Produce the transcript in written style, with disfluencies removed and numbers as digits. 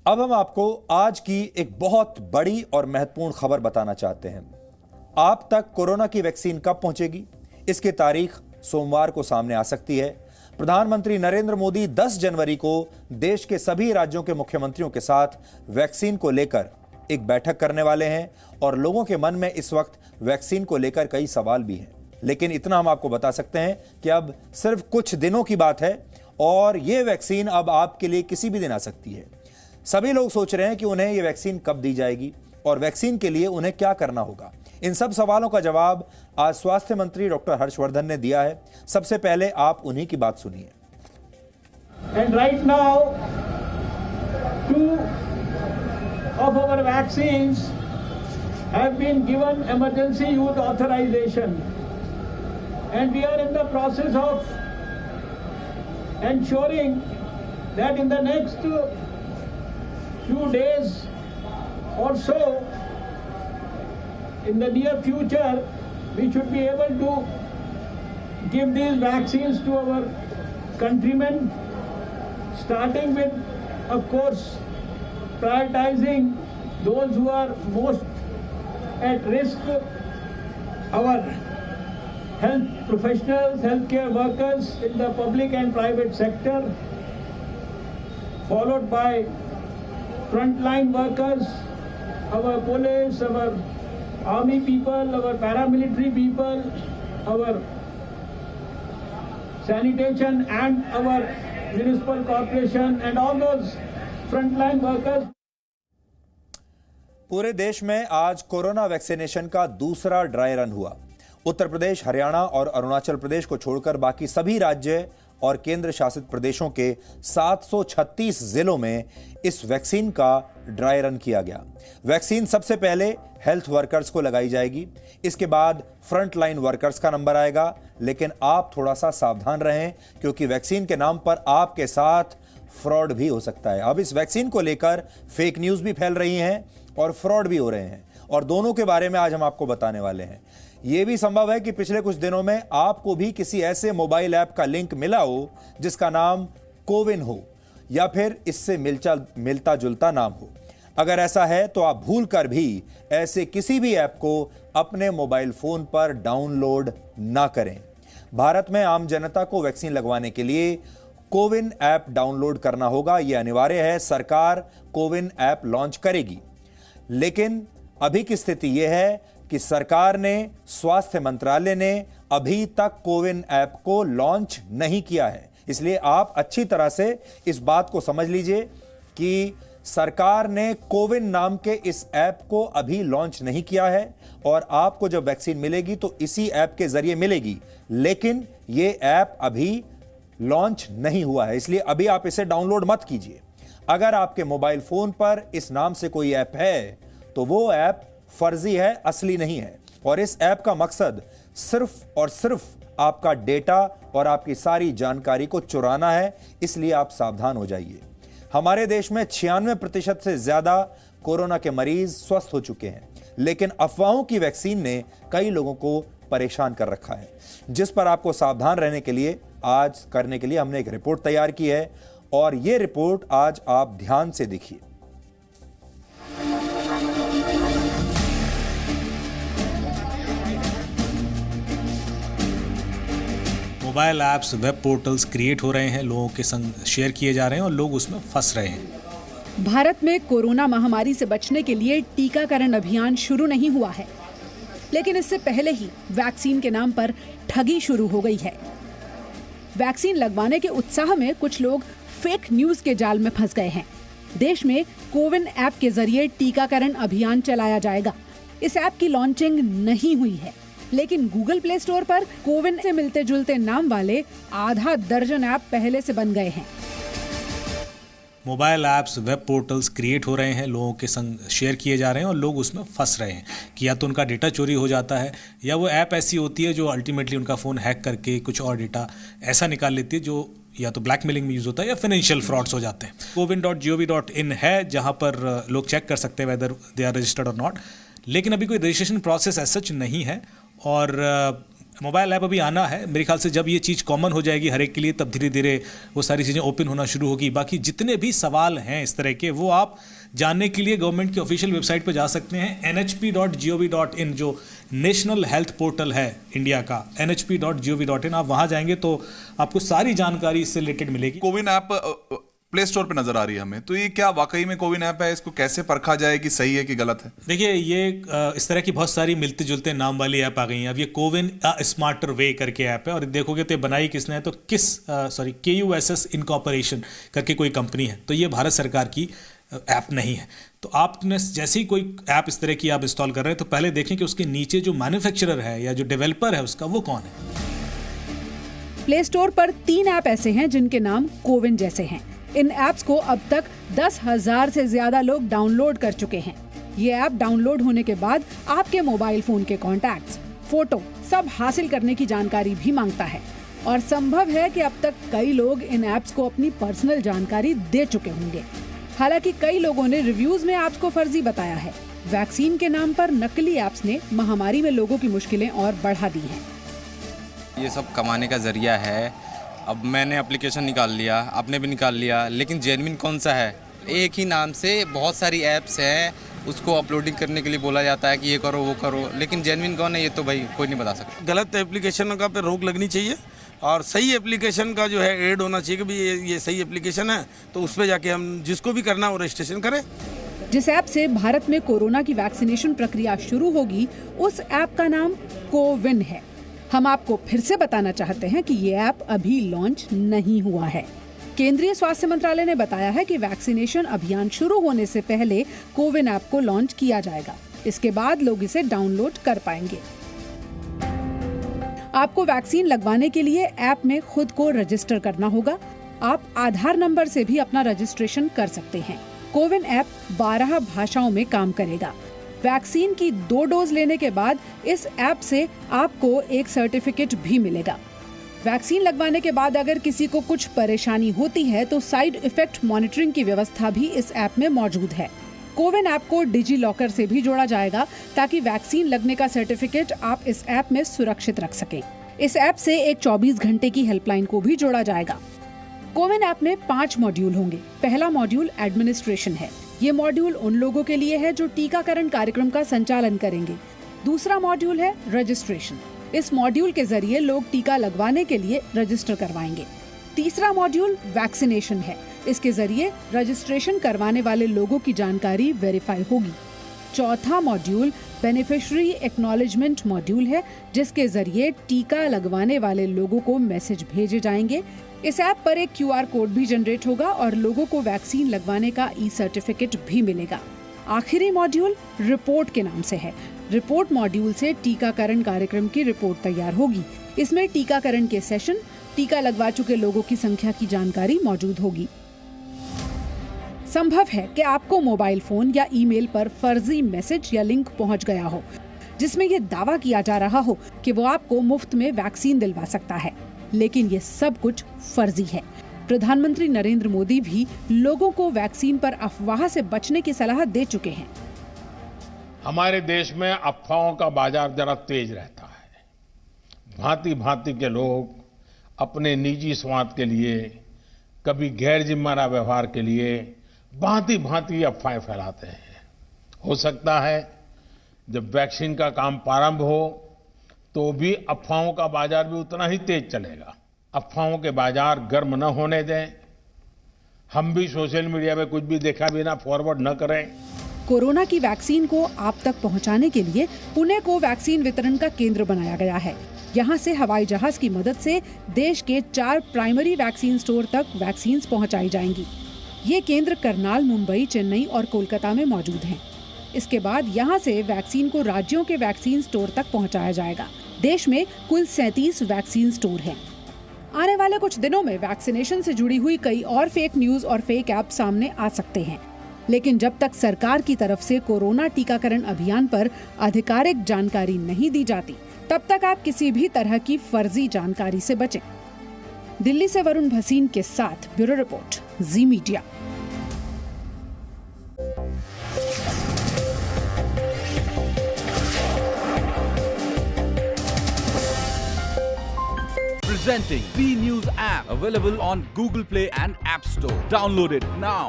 अब हम आपको आज की एक बहुत बड़ी और महत्वपूर्ण खबर बताना चाहते हैं। आप तक कोरोना की वैक्सीन कब पहुंचेगी, इसकी तारीख सोमवार को सामने आ सकती है। प्रधानमंत्री नरेंद्र मोदी 10 जनवरी को देश के सभी राज्यों के मुख्यमंत्रियों के साथ वैक्सीन को लेकर एक बैठक करने वाले हैं और लोगों के मन में इस वक्त वैक्सीन को लेकर कई सवाल भी हैं। लेकिन इतना हम आपको बता सकते हैं कि अब सिर्फ कुछ दिनों की बात है और यह वैक्सीन अब आपके लिए किसी भी दिन आ सकती है। सभी लोग सोच रहे हैं कि उन्हें यह वैक्सीन कब दी जाएगी और वैक्सीन के लिए उन्हें क्या करना होगा। इन सब सवालों का जवाब आज स्वास्थ्य मंत्री डॉक्टर हर्षवर्धन ने दिया है। सबसे पहले आप उन्हीं की बात सुनिए। And right now, 2 of our vaccines have been given emergency use authorization, and we are in the process of ensuring that in the next few days or so, in the near future, we should be able to give these vaccines to our countrymen, starting with, of course, prioritizing those who are most at risk, our health professionals, healthcare workers in the public and private sector, followed by frontline workers, our police, our army people, our paramilitary people, our sanitation and our municipal corporation and all those frontline workers. पूरे देश में आज corona vaccination का दूसरा dry run हुआ। उत्तर प्रदेश, हरियाणा और अरुणाचल प्रदेश को छोड़कर बाकी सभी राज्य और केंद्र शासित प्रदेशों के 736 जिलों में इस वैक्सीन का ड्राई रन किया गया। वैक्सीन सबसे पहले हेल्थ वर्कर्स को लगाई जाएगी, इसके बाद फ्रंट लाइन वर्कर्स का नंबर आएगा। लेकिन आप थोड़ा सा सावधान रहें क्योंकि वैक्सीन के नाम पर आपके साथ फ्रॉड भी हो सकता है। अब इस वैक्सीन को लेकर फेक न्यूज भी फैल रही हैं और फ्रॉड भी हो रहे हैं और दोनों के बारे में आज हम आपको बताने वाले हैं। यह भी संभव है कि पिछले कुछ दिनों में आपको भी किसी ऐसे मोबाइल ऐप का लिंक मिला हो जिसका नाम कोविन हो या फिर इससे मिलता जुलता नाम हो। अगर ऐसा है तो आप भूलकर भी ऐसे किसी भी ऐप को अपने मोबाइल फोन पर डाउनलोड ना करें। भारत में आम जनता को वैक्सीन लगवाने के लिए कोविन ऐप डाउनलोड करना होगा, यह अनिवार्य है। सरकार कोविन ऐप लॉन्च करेगी, लेकिन अभी की स्थिति यह है कि सरकार ने, स्वास्थ्य मंत्रालय ने अभी तक कोविन ऐप को लॉन्च नहीं किया है। इसलिए आप अच्छी तरह से इस बात को समझ लीजिए कि सरकार ने कोविन नाम के इस ऐप को अभी लॉन्च नहीं किया है और आपको जब वैक्सीन मिलेगी तो इसी ऐप के जरिए मिलेगी, लेकिन यह ऐप अभी लॉन्च नहीं हुआ है, इसलिए अभी आप इसे डाउनलोड मत कीजिए। अगर आपके मोबाइल फोन पर इस नाम से कोई ऐप है तो वो ऐप फर्जी है, असली नहीं है और इस ऐप का मकसद सिर्फ और सिर्फ आपका डेटा और आपकी सारी जानकारी को चुराना है, इसलिए आप सावधान हो जाइए। हमारे देश में 96% से ज्यादा कोरोना के मरीज स्वस्थ हो चुके हैं, लेकिन अफवाहों की वैक्सीन ने कई लोगों को परेशान कर रखा है, जिस पर आपको सावधान रहने के लिए आज करने के लिए हमने एक रिपोर्ट तैयार की है और यह रिपोर्ट आज आप ध्यान से देखिए। Mobile apps, web portals create हो रहे हैं, लोगों के संग शेयर किए जा रहे हैं और लोग उसमें फंस रहे हैं। भारत में कोरोना महामारी से बचने के लिए टीकाकरण अभियान शुरू नहीं हुआ है, लेकिन इससे पहले ही वैक्सीन के नाम पर ठगी शुरू हो गई है। वैक्सीन लगवाने के उत्साह में कुछ लोग फेक न्यूज के जाल में फंस गए हैं। देश में कोविन ऐप के जरिए टीकाकरण अभियान चलाया जाएगा। इस ऐप की लॉन्चिंग नहीं हुई है, लेकिन गूगल प्ले स्टोर पर कोविन से मिलते जुलते नाम वाले आधा दर्जन ऐप पहले से बन गए हैं। Mobile apps, web portals create हो रहे हैं, लोगों के संग शेयर किए जा रहे हैं और लोग उसमें फंस रहे हैं कि या तो उनका डेटा चोरी हो जाता है या वो ऐप ऐसी होती है जो अल्टीमेटली उनका फ़ोन हैक करके कुछ और डेटा ऐसा निकाल लेती है जो या तो ब्लैकमेलिंग में यूज़ होता है या फाइनेंशियल फ्रॉड्स हो जाते हैं। Cowin.gov.in है जहाँ पर लोग चेक कर सकते हैं वेदर दे आर रजिस्टर्ड और नॉट, लेकिन अभी कोई रजिस्ट्रेशन प्रोसेस एज सच नहीं है और मोबाइल ऐप अभी आना है। मेरे ख्याल से जब ये चीज़ कॉमन हो जाएगी हर एक के लिए, तब धीरे धीरे वो सारी चीज़ें ओपन होना शुरू होगी। बाकी जितने भी सवाल हैं इस तरह के, वो आप जानने के लिए गवर्नमेंट की ऑफिशियल वेबसाइट पर जा सकते हैं, nhp.gov.in, जो नेशनल हेल्थ पोर्टल है इंडिया का, nhp.gov.in। आप वहाँ जाएंगे तो आपको सारी जानकारी इससे रिलेटेड मिलेगी। कोविन ऐप प्ले स्टोर पे नजर आ रही है हमें, तो ये क्या वाकई में कोविन ऐप है? इसको कैसे परखा जाए कि सही है कि गलत है? देखिए, ये इस तरह की बहुत सारी मिलते जुलते नाम वाली ऐप आ गई हैं। अब ये कोविन स्मार्टर वे करके ऐप है, और देखोगे तो बनाई किसने है, तो KUSS इनकॉर्पोरेशन करके कोई कंपनी है, तो ये भारत सरकार की ऐप नहीं है। तो आपने जैसे ही कोई ऐप इस तरह की आप इंस्टॉल कर रहे हैं, तो पहले देखें कि उसके नीचे जो मैन्युफैक्चरर है या जो डेवलपर है उसका, वो कौन है। प्ले स्टोर पर 3 ऐप ऐसे हैं जिनके नाम कोविन जैसे हैं। इन ऐप्स को अब तक 10,000 से ज्यादा लोग डाउनलोड कर चुके हैं। ये ऐप डाउनलोड होने के बाद आपके मोबाइल फोन के कॉन्टैक्ट्स, फोटो सब हासिल करने की जानकारी भी मांगता है, और संभव है कि अब तक कई लोग इन ऐप्स को अपनी पर्सनल जानकारी दे चुके होंगे। हालांकि कई लोगों ने रिव्यूज में ऐप्स को फर्जी बताया है। वैक्सीन के नाम पर नकली ऐप्स ने महामारी में लोगों की मुश्किलें और बढ़ा दी हैं। ये सब कमाने का जरिया है। अब मैंने एप्लीकेशन निकाल लिया, आपने भी निकाल लिया, लेकिन जेन्युइन कौन सा है? एक ही नाम से बहुत सारी ऐप्स हैं, उसको अपलोडिंग करने के लिए बोला जाता है कि ये करो वो करो, लेकिन जेन्युइन कौन है ये तो भाई कोई नहीं बता सकता। गलत एप्लीकेशन का पे रोक लगनी चाहिए, और सही एप्लीकेशन का जो है ऐड होना चाहिए कि भाई ये सही एप्लीकेशन है, तो उस पर जाके हम जिसको भी करना वो रजिस्ट्रेशन करें। जिस ऐप से भारत में कोरोना की वैक्सीनेशन प्रक्रिया शुरू होगी, उस ऐप का नाम कोविन है। हम आपको फिर से बताना चाहते हैं कि ये ऐप अभी लॉन्च नहीं हुआ है। केंद्रीय स्वास्थ्य मंत्रालय ने बताया है कि वैक्सीनेशन अभियान शुरू होने से पहले कोविन ऐप को लॉन्च किया जाएगा। इसके बाद लोग इसे डाउनलोड कर पाएंगे। आपको वैक्सीन लगवाने के लिए ऐप में खुद को रजिस्टर करना होगा। आप आधार नंबर से भी अपना रजिस्ट्रेशन कर सकते हैं। कोविन ऐप 12 भाषाओं में काम करेगा। वैक्सीन की 2 डोज लेने के बाद इस ऐप से आपको एक सर्टिफिकेट भी मिलेगा। वैक्सीन लगवाने के बाद अगर किसी को कुछ परेशानी होती है तो साइड इफेक्ट मॉनिटरिंग की व्यवस्था भी इस ऐप में मौजूद है। कोविन ऐप को डिजी लॉकर से भी जोड़ा जाएगा ताकि वैक्सीन लगने का सर्टिफिकेट आप इस ऐप में सुरक्षित रख सकें। इस ऐप से एक 24 घंटे की हेल्पलाइन को भी जोड़ा जाएगा। कोविन ऐप में 5 मॉड्यूल होंगे। पहला मॉड्यूल एडमिनिस्ट्रेशन है। ये मॉड्यूल उन लोगों के लिए है जो टीकाकरण कार्यक्रम का संचालन करेंगे। दूसरा मॉड्यूल है रजिस्ट्रेशन। इस मॉड्यूल के जरिए लोग टीका लगवाने के लिए रजिस्टर करवाएंगे। तीसरा मॉड्यूल वैक्सीनेशन है। इसके जरिए रजिस्ट्रेशन करवाने वाले लोगों की जानकारी वेरीफाई होगी। चौथा मॉड्यूल बेनिफिशियरी एक्नॉलेजमेंट मॉड्यूल है, जिसके जरिए टीका लगवाने वाले लोगों को मैसेज भेजे जाएंगे। इस ऐप पर एक QR कोड भी जनरेट होगा और लोगों को वैक्सीन लगवाने का सर्टिफिकेट भी मिलेगा। आखिरी मॉड्यूल रिपोर्ट के नाम से है। रिपोर्ट मॉड्यूल से टीकाकरण कार्यक्रम की रिपोर्ट तैयार होगी। इसमें टीकाकरण के सेशन, टीका लगवा चुके लोगों की संख्या की जानकारी मौजूद होगी। संभव है कि आपको मोबाइल फोन या ईमेल पर फर्जी मैसेज या लिंक पहुंच गया हो, जिसमें यह दावा किया जा रहा हो कि वो आपको मुफ्त में वैक्सीन दिलवा सकता है, लेकिन ये सब कुछ फर्जी है। प्रधानमंत्री नरेंद्र मोदी भी लोगों को वैक्सीन पर अफवाह से बचने की सलाह दे चुके हैं। हमारे देश में अफवाहों का बाजार जरा तेज रहता है। भांति भांति के लोग अपने निजी स्वार्थ के लिए, कभी गैर जिम्मेदार व्यवहार के लिए भांति भांति अफवाहें फैलाते हैं। हो सकता है जब वैक्सीन का काम प्रारंभ हो तो भी अफवाहों का बाजार भी उतना ही तेज चलेगा। अफवाहों के बाजार गर्म न होने दें। हम भी सोशल मीडिया में कुछ भी देखा बिना फॉरवर्ड न करें। कोरोना की वैक्सीन को आप तक पहुंचाने के लिए पुणे को वैक्सीन वितरण का केंद्र बनाया गया है। यहां से हवाई जहाज की मदद से देश के 4 प्राइमरी वैक्सीन स्टोर तक वैक्सीन पहुंचाई जाएंगी। ये केंद्र करनाल, मुंबई, चेन्नई और कोलकाता में मौजूद हैं। इसके बाद यहां से वैक्सीन को राज्यों के वैक्सीन स्टोर तक पहुंचाया जाएगा। देश में कुल 37 वैक्सीन स्टोर हैं। आने वाले कुछ दिनों में वैक्सीनेशन से जुड़ी हुई कई और फेक न्यूज और फेक ऐप सामने आ सकते हैं, लेकिन जब तक सरकार की तरफ से कोरोना टीकाकरण अभियान पर आधिकारिक जानकारी नहीं दी जाती, तब तक आप किसी भी तरह की फर्जी जानकारी से बचें। दिल्ली से वरुण भसीन के साथ bureau report, ji media. Presenting B News app, available on Google Play and App Store. Download it now.